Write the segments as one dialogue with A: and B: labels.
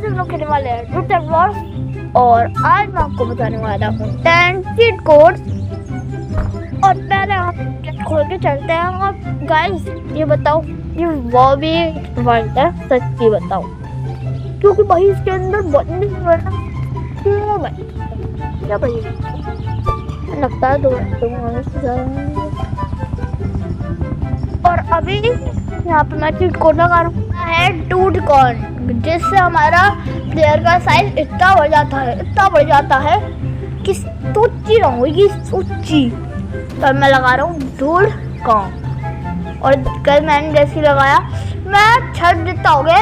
A: हम लोग खेलने वाले हैं ट्रूथ एंड वॉर्स और आज मैं आपको बताने वाला हूँ 10 चीट कोड्स। और पहले हम खोल के चलते हैं। और गाइस ये बताओ, ये वो भी वर्ल्ड है, सच्ची बताओ, क्योंकि भाई इसके अंदर बंद क्यों भाई, क्या भाई लगता है दो और अभी यहाँ पे मैं चीट कोड लगा रहा हूँ है टूट कॉर्न, जिससे हमारा प्लेयर का साइज इतना बढ़ जाता है कि सोची रहूँगी सोची। तो मैं लगा रहा हूँ डूड कॉर्न और कल मैंने जैसे लगाया मैं छत जितना हो गया।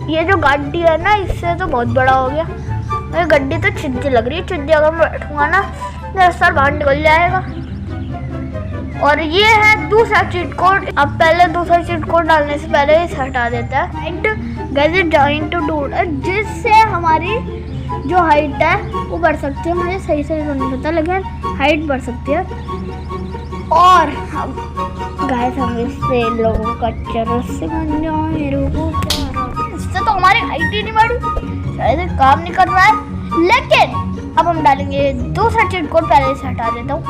A: ये जो गाड़ी है ना इससे तो बहुत बड़ा हो गया। मेरी गड्डी तो छिज्जी लग रही है, छिज्जी अगर मैं बैठूंगा ना मेरा सर बाहर निकल जाएगा। और ये है दूसरा चीट कोड। अब पहले दूसरा चीट कोड डालने से पहले इसे हटा देता है। Height gadget join to dude, जिससे हमारी जो हाइट है वो बढ़ सकती है। मुझे सही से नहीं पता लेकिन हाइट बढ़ सकती है। और गाइस हम इससे लोगों का चरस से इससे तो हमारी हाइट ही नहीं बढ़ी, शायद काम नहीं कर रहा है। लेकिन अब हम डालेंगे दूसरा चीट कोड। पहले इसे हटा देता हूँ,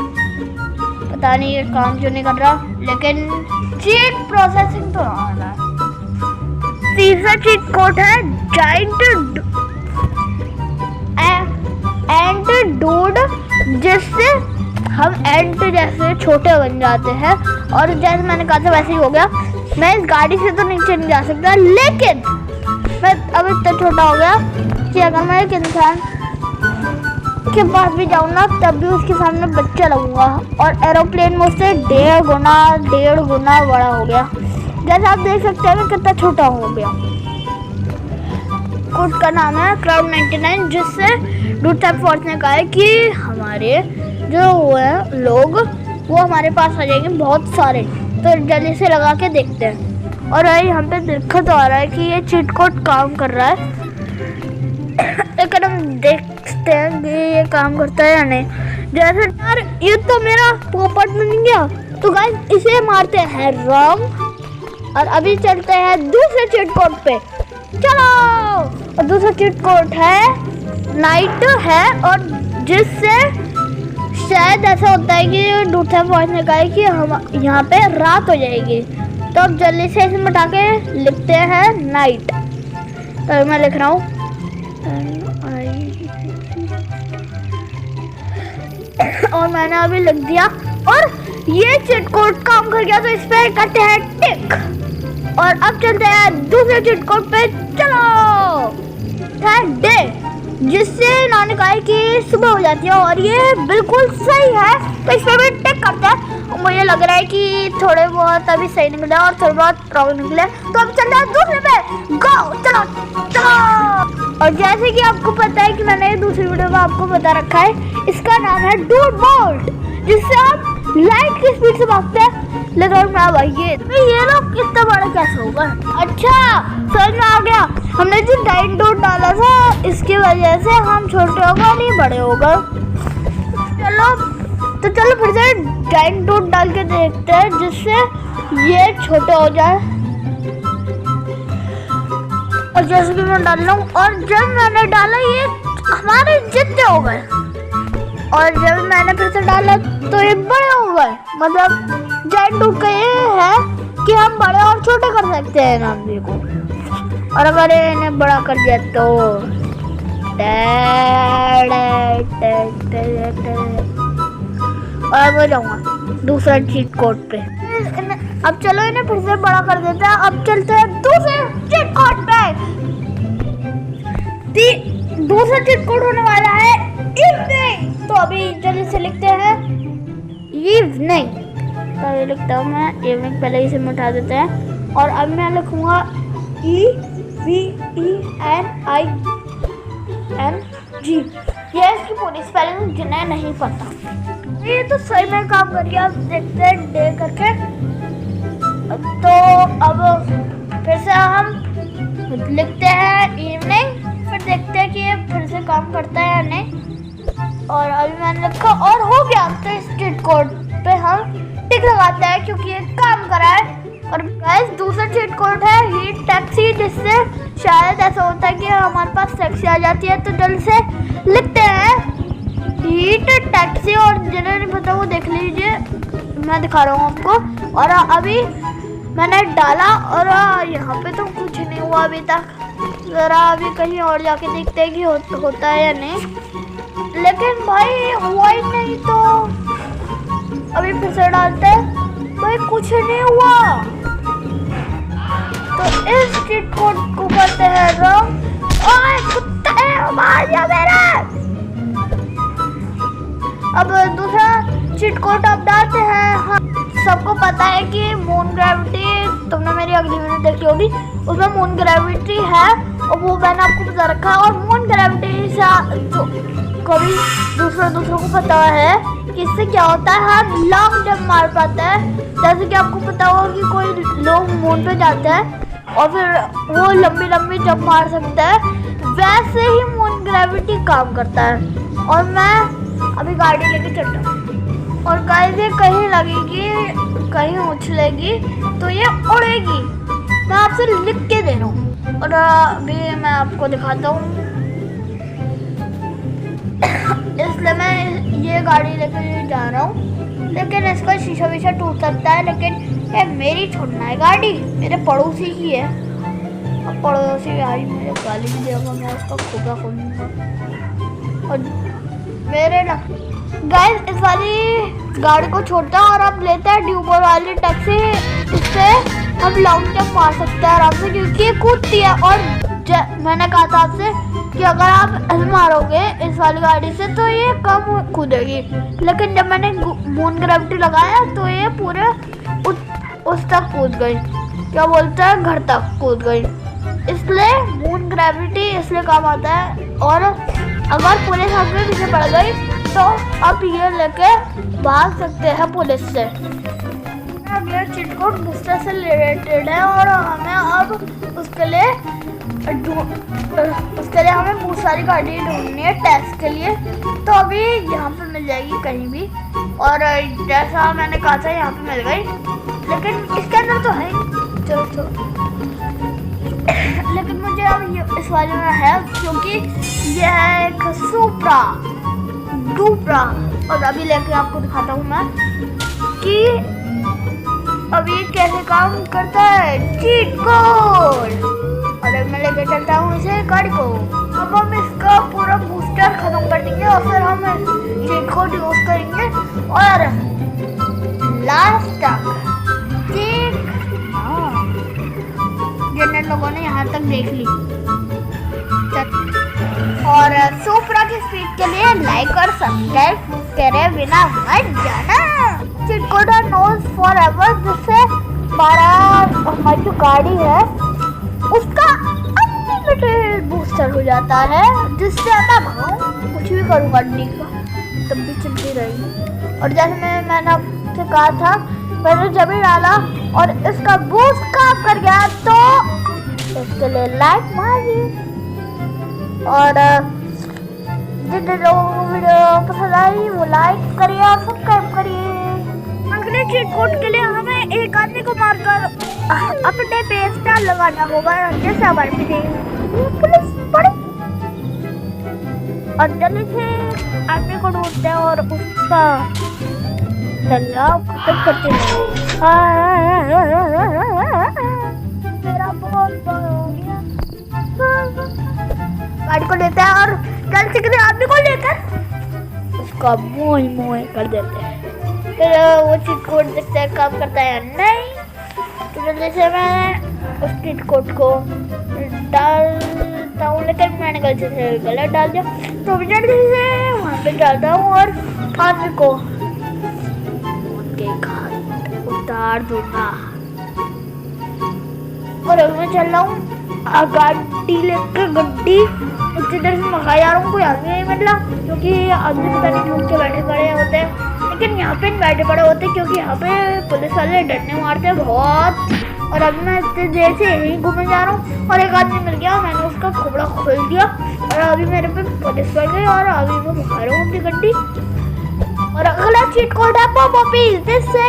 A: पता नहीं ये काम क्यों नहीं कर रहा, लेकिन चीट प्रोसेसिंग तो आ रहा है। तीसरा चीट कोड है जाइंट एंट डूड, जिससे हम एंट जैसे छोटे बन जाते हैं। और जैसे मैंने कहा था वैसे ही हो गया। मैं इस गाड़ी से तो नीचे नहीं जा सकता, लेकिन मैं अब इतना छोटा हो गया कि अगर मैं एक इंसान के पास भी जाऊँ ना तब भी उसके सामने बच्चा लगूंगा। और एरोप्लेन मुझसे 1.5 गुना बड़ा हो गया। जैसे आप देख सकते हैं मैं कितना छोटा हो गया। कोड का नाम है क्राउड 99, जिससे डूड एंड वॉर्स ने कहा है कि हमारे जो है लोग वो हमारे पास आ जाएंगे बहुत सारे। तो जल्दी से लगा के देखते हैं। और यहाँ पे दिक्कत आ रहा है कि ये चीट कोड काम कर रहा है, लेकिन हम देखते हैं कि ये काम करता है या नहीं। जैसे यार ये तो मेरा पोपट बन गया, तो गाइस इसे मारते हैं रॉन्ग। और अभी चलते हैं दूसरे चीट कोड पे, चलो। और दूसरा चीट कोड है नाइट है, और जिससे शायद ऐसा होता है कि डूड एंड वॉर्स ने कहा है कि हम यहाँ पे रात हो जाएगी। तो अब जल्दी से इसे मिटा के लिखते हैं नाइट। तो मैं लिख रहा हूँ और मैंने अभी लिख दिया। और ये चीट कोड काम कर गया, तो इस पे करते हैं टिक। और अब चलते हैं दूसरे चीट कोड पे, चलो। है डे, जिससे इन्होंने कहा है कि सुबह हो जाती है, और ये बिल्कुल सही है। तो इस पे भी टिक करते हैं। और मुझे लग रहा है कि थोड़े बहुत अभी सही निकले और थोड़े बहुत रॉन्ग निकले। तो अब चलते हैं दूसरे पे, गो, चलो चलो। और जैसे कि आपको पता है कि मैंने दूसरी वीडियो में आपको बता रखा है, इसका नाम है डूड बोल्ट, जिससे आप लाइट की स्पीड से भागते हैं। लेकिन मैं भाई ये लोग इतना बड़ा कैसे होगा। अच्छा समझ में आ गया, हमने जो डाइन डूड डाला था इसकी वजह से हम छोटे होगा नहीं बड़े होगा। चलो फिर से डाइन डूड डाल के देखते हैं, जिससे ये छोटे हो जाए। और जैसे कि मैं डाल रहा हूँ, और जब मैंने डाला ये हमारे जितने हो गए। और जब मैंने फिर से डाला तो ये बड़े हो गए। मतलब जाइंट डूड का ये है कि हम बड़े और छोटे कर सकते हैं नाम को। और अगर इन्हें बड़ा कर दिया तो और मैं जाऊँगा दूसरा चीट कोड पे। अब चलो इन्हें फिर से बड़ा कर देते हैं। अब चलते हैं दूसरे चीट कोड पे। दूसरा चीट कोड होने वाला है इवनिंग। तो अभी जल्दी से लिखते हैं इवनिंग। तो ये लिखता हूँ मैं इवनिंग, पहले इसे मिटा देते हैं। और अब मैं लिखूँगा EVENING। ये इसकी पूरी स्पेलिंग जिन्हें नहीं पता। ये तो सही में काम कर गया। आप देखते हैं डे करके। तो अब फिर से हम लिखते हैं इवनिंग, फिर देखते हैं कि ये फिर से काम करता है या नहीं। और अभी मैंने लिखा और हो गया। तो इस चीट कोड पे हम टिक लगाते हैं क्योंकि ये काम कर रहा है। और गाइस दूसरा चीट कोड है हीट टैक्सी, जिससे शायद ऐसा होता है कि हमारे पास टैक्सी आ जाती है तो जल्द से लिखते हैं हीट टैक्सी, और जिन्हें नहीं पता वो देख लीजिए, मैं दिखा रहा हूँ आपको। और अभी मैंने डाला और यहाँ पे तो कुछ नहीं हुआ अभी तक। ज़रा अभी कहीं और जाके देखते हैं कि होता है या नहीं, लेकिन भाई हुआ ही नहीं। तो अभी फिर से डालते हैं, भाई कुछ नहीं हुआ। तो इस चीट कोड को करते हैं रंग। ओए कुत्ते मार दिया मेरे। अब दूसरा चीट कोड अब डालते हैं। हाँ, सबको पता है कि मून ग्रेविटी, तुमने मेरी अगली वीडियो देखी होगी, उसमें मून ग्रेविटी है और वो मैंने आपको बता रखा है। और मून ग्रेविटी से जो कभी दूसरों को पता है कि इससे क्या होता है, हम लॉन्ग जंप मार पाते हैं। जैसे कि आपको पता होगा कि कोई लोग मून पे जाते हैं और फिर वो लंबी जंप मार सकते हैं, वैसे ही मून ग्रेविटी काम करता है। और मैं अभी गाड़ी लेके चलता हूँ और गाइस ये कहीं लगेगी, कहीं उछलेगी तो ये उड़ेगी। मैं आपसे लिख के दे रहा हूँ और अभी मैं आपको दिखाता हूँ। इसलिए मैं ये गाड़ी लेके जा रहा हूँ, लेकिन इसका शीशा वीशा टूट सकता है, लेकिन ये मेरी छोड़ना है गाड़ी, मेरे पड़ोसी की है। अब पड़ोसी आई मुझे गाली भी देगा, मैं उसका खोपड़ा खोलूँगा। और मेरे ना गाइस इस वाली गाड़ी को छोड़ता है और अब लेते हैं ड्यूबर वाली टैक्सी। इससे हम लॉन्ग जंप मार सकते हैं आराम से, क्योंकि ये कूदती है। और मैंने कहा था आपसे कि अगर आप मारोगे इस वाली गाड़ी से तो ये कम कूदेगी, लेकिन जब मैंने मून ग्रेविटी लगाया तो ये पूरे उस तक कूद गई, क्या बोलते हैं, घर तक कूद गई। इसलिए मून ग्रेविटी इसलिए काम आता है। और अगर पुलिस हाथ में पीछे पड़ गई तो आप ये लेके भाग सकते हैं पुलिस से। अगला चीट कोड बूस्टर से रिलेटेड है और हमें अब उसके लिए हमें बहुत सारी गाड़ी ढूंढनी है टेस्ट के लिए। तो अभी यहाँ पे मिल जाएगी कहीं भी, और जैसा मैंने कहा था यहाँ पे मिल गई, लेकिन इसके अंदर तो है। चलो लेकिन मुझे अब इस वाले में है, क्योंकि ये है एक सुप्रा डुप्रा। और अभी लेके आपको दिखाता हूँ मैं कि अभी कैसे काम करता है चीट कोड। और मैं लेके चलता हूँ इसे गाड़ी को। अब हम इसका पूरा बूस्टर खत्म कर देंगे और फिर हम चीट कोड यूज करेंगे और लास्ट तक जिन लोगों ने यहाँ तक देख ली। और सुप्रा की स्पीड के लिए लाइक और सब्सक्राइब करे बिना मत जाना। Cheat code knows forever, जिससे हमारी जो गाड़ी है उसका अनलिमिटेड बूस्टर हो जाता है, जिससे मैं भगाऊं कुछ भी करूँ गाड़ी का तब भी चलती रहेगी। और जैसे मैंने आपसे कहा था, मैंने जब भी डाला और इसका बूस्ट काम कर गया तो इसके लिए लाइक मारिए। और जिन लोगों को वीडियो पसंद आई वो लाइक करिए और सब्सक्राइब करिए। अगले चीट कोड के लिए हमें एक आदमी को मारकर अपने पेज पर लगाना होगा, जैसे हमारे पुलिस पड़े। और जल्दी से आदमी को ढूंढते हैं और उसका खत्म करते हैं। मेरा बहुत बड़ा हो गया। गाड़ी को लेते हैं और जल्द से किसी आदमी को लेकर उसका मोह कर देते हैं। फिर वो चीट कोड देखते हैं काम करता है या नहीं। तो जल्दी से मैं उस चीट कोड को डालता हूँ, लेकिन मैंने गलती से गलत डाल दिया, तो जल्दी से वहाँ पे डालता हूँ और आदमी को उनके घाट उतार दूंगा। और अब मैं चल रहा हूँ गाड़ी लेकर, गड्डी उसी तरह से मंगाई जा रहा हूँ। कोई आदमी नहीं मिल रहा, क्योंकि आदमी पता नहीं घूम के बैठे पड़े होते हैं, लेकिन यहाँ पे बैठे पड़े होते हैं क्योंकि यहाँ पे पुलिस वाले डरने मारते हैं बहुत। और अभी मैं इतनी देर से यहीं घूमने जा रहा हूँ और एक आदमी मिल गया, मैंने उसका खोपड़ा खोल दिया और अभी मेरे पे पुलिस पड़ गई और अभी मैं भगा रहा हूँ अपनी गड्डी। और अगला चीट कोड है पॉपी जिससे,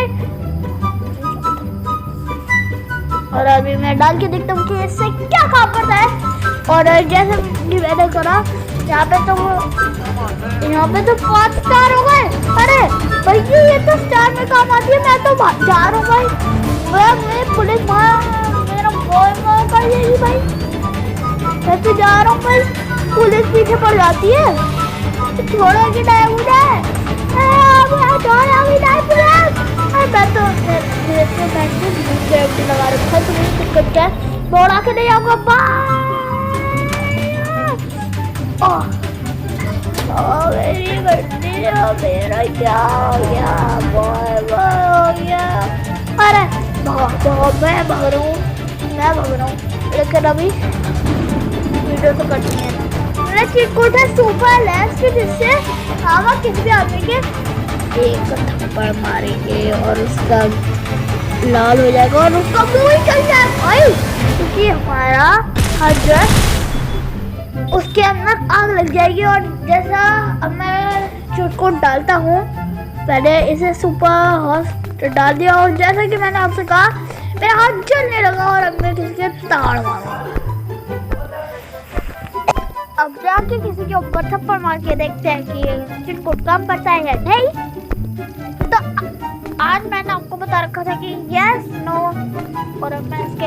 A: और अभी मैं डाल के देखता हूँ कि इससे क्या काम करता है। और जैसे कि मैंने करा, यहाँ पे तो 5 स्टार हो गए। अरे भैया ये तो स्टार में काम आती है। मैं तो जा रहा हूँ भाई। मैं पुलिस मेरा बॉय कर देगी भाई। मैं तो जा रहा हूँ भाई। पुलिस पीछे पड़ जाती है। छोड़ेगी नहीं मुझे। लगा रखा है दिक्कत है। दौड़ा के नहीं आऊंगा। मेरी गड्डी मेरा क्या हो गया? हो गया। अरे मैं भाग रहा हूँ लेकिन अभी वीडियो तो करनी है। मेरा चीट कोड है सुपर लेफ्ट, जिससे हम किसी भी आदमी के एक थप्पड़ मारेंगे और उसका लाल हो जाएगा और उसका मुंह ही चल जाएगा भाई, क्योंकि हमारा हजर उसके अंदर आग लग जाएगी। और जैसा अब मैं चीट कोड डालता हूँ, पहले इसे सुपर हॉस्ट डाल दिया और जैसा कि मैंने आपसे कहा मेरा हाथ जलने लगा और अब मैं किसी के ताड़ मारूंगा। अब जाके किसी के ऊपर थप्पड़ मार के देखते हैं कि चीट कोड काम करता है या नहीं। तो आज मैंने आपको बता रखा था कि यस नो, और अब मैं इसके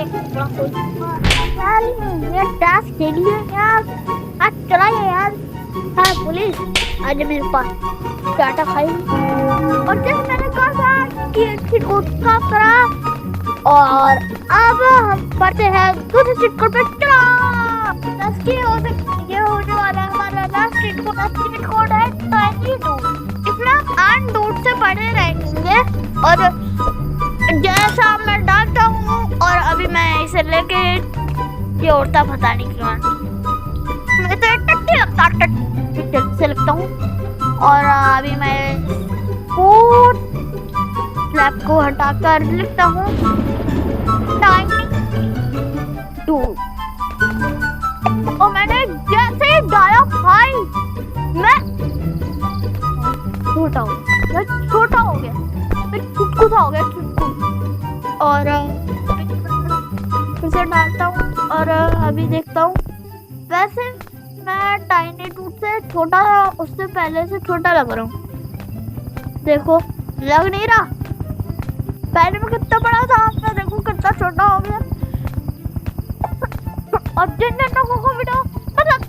A: ये टास्क दे दिया यार। आज चलाइए यार। हाँ पुलिस आज मेरे पास डाटा खाई। और जैसे मैंने कहा था कि चीट कोड काम करा, और अब हम पढ़ते हैं दूसरे चीट कोड पे। ये होने वाला है हमारा लास्ट चीट कोड है टाइनी डूड। इसमें हम डूड से पढ़े रहेंगे। और जैसा मैं डालता हूँ, और अभी मैं इसे लेके ये उड़ता पता नहीं क्यों मुझे तो टट्टी लगता जल्दी से लगता हूँ। और अभी मैं स्लैब को हटाकर लिखता हूँ टाइनी डूड। और मैंने जैसे ही डाला भाई मैं छोटा हो गया, मैं चुटकू सा हो गया, चुटकू। और फिर से डालता हूँ और अभी देखता हूँ। वैसे मैं टाइनी डूड से छोटा, उससे पहले से छोटा लग रहा हूँ। देखो लग नहीं रहा, पहले में कितना बड़ा था, मैं देखो कितना छोटा हो गया। और जिन लोगों को वीडियो मतलब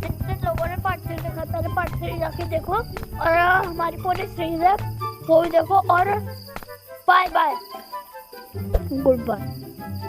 A: जिन लोगों ने पार्ट 3 देखा, पहले पार्ट 3 जाके देखो और हमारी पूरी सीरीज है वो भी देखो। और बाय बाय, गुड बाय।